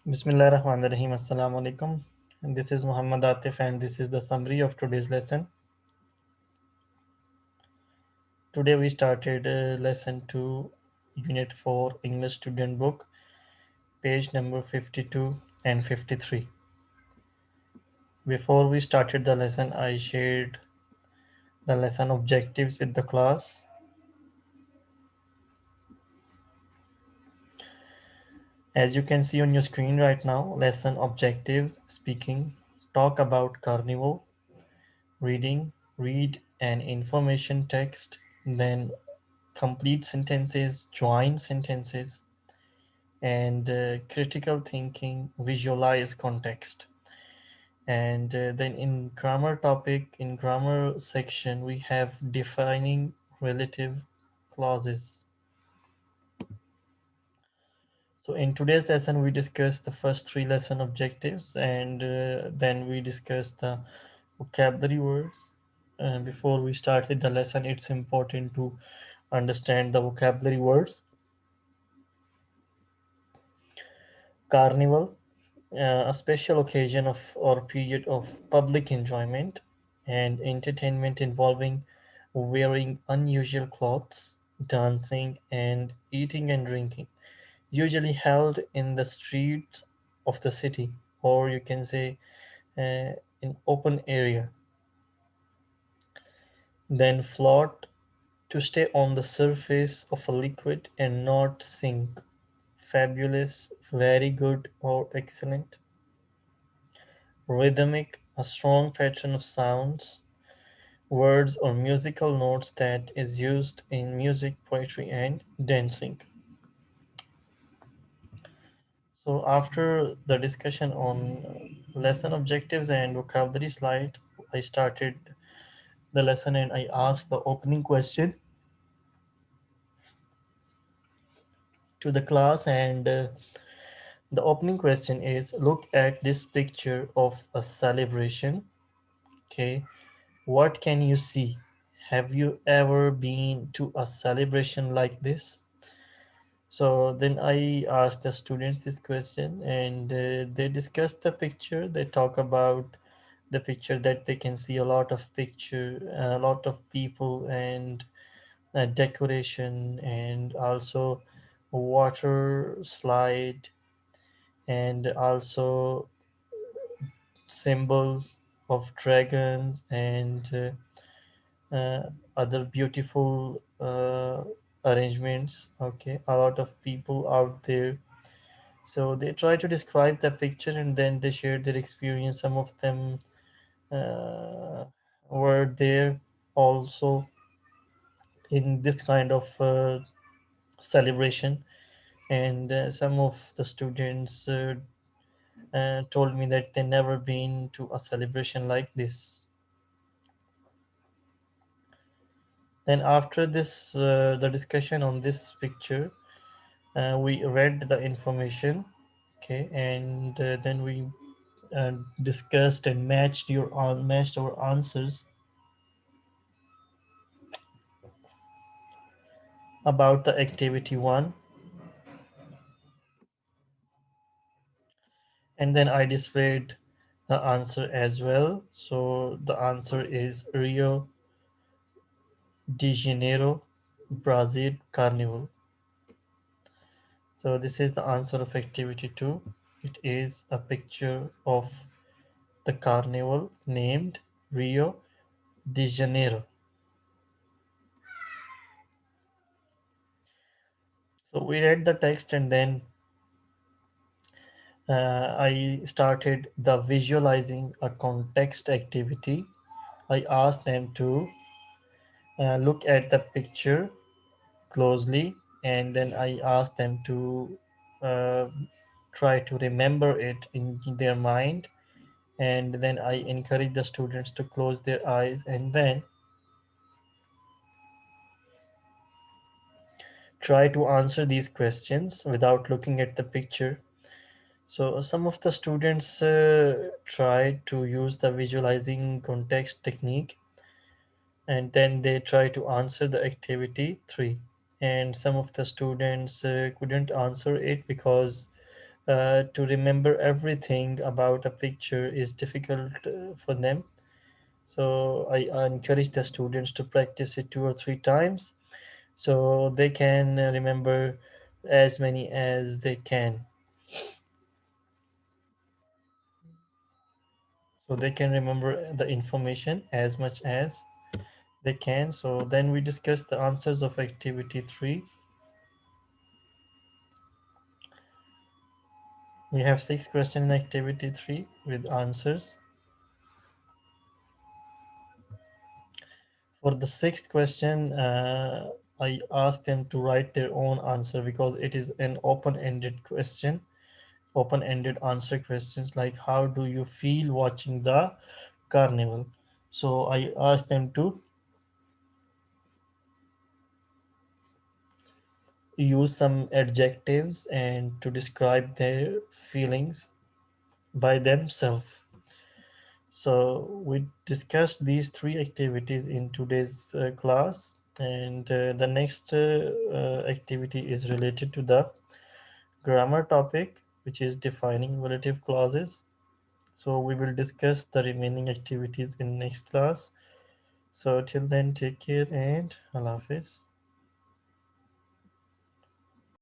Bismillahirrahmanirrahim. Assalamu alaikum. And this is Muhammad Atif, and this is the summary of today's lesson. Today we started lesson 2, unit 4, English student book, page number 52 and 53. Before we started the lesson, I shared the lesson objectives with the class. As you can see on your screen right now, lesson objectives: speaking, talk about Carnival, reading, read an information text, then complete sentences, join sentences, and critical thinking, visualize context. And then in grammar topic, in grammar section, we have defining relative clauses. So in today's lesson, we discussed the first three lesson objectives, and then we discussed the vocabulary words. And before we start with the lesson, it's important to understand the vocabulary words. Carnival, a special occasion of or period of public enjoyment and entertainment involving wearing unusual clothes, dancing, and eating and drinking, usually held in the streets of the city, or you can say in open area. Then float, to stay on the surface of a liquid and not sink. Fabulous, very good, or excellent. Rhythmic, a strong pattern of sounds, words, or musical notes that is used in music, poetry, and dancing. So, after the discussion on lesson objectives and vocabulary slide, I started the lesson and I asked the opening question to the class. And the opening question is: look at this picture of a celebration. Okay, what can you see? Have you ever been to a celebration like this? So then I asked the students this question, and they discuss the picture. They talk about the picture that they can see a lot of picture, a lot of people, and decoration, and also water slide, and also symbols of dragons and other beautiful arrangements. Okay, a lot of people out there. So they try to describe the picture and then they share their experience. Some of them uh, were there also in this kind of celebration, and some of the students told me that they never been to a celebration like this. Then after this, the discussion on this picture, we read the information. Okay, and then we discussed and matched our answers about the activity one, and then I displayed the answer as well. So the answer is Rio de Janeiro, Brazil Carnival. So this is the answer of activity 2. It is a picture of the carnival named Rio de Janeiro. So we read the text, and then I started the visualizing a context activity. I asked them to look at the picture closely, and then I asked them to uh, try to remember it in their mind, and then I encourage the students to close their eyes and then try to answer these questions without looking at the picture. So some of the students try to use the visualizing context technique, and then they try to answer the activity 3. And some of the students couldn't answer it because to remember everything about a picture is difficult for them. So I encourage the students to practice it 2 or 3 times so they can remember as many as they can. So they can remember the information as much as they can. So then we discuss the answers of activity 3. We have 6 questions in activity 3 with answers. For the sixth question, I asked them to write their own answer because it is an open-ended question, open-ended answer questions like how do you feel watching the carnival? So I asked them to use some adjectives and to describe their feelings by themselves. So we discussed these 3 activities in today's class, and the next activity is related to the grammar topic, which is defining relative clauses. So we will discuss the remaining activities in next class. So till then, take care and Allah Hafiz.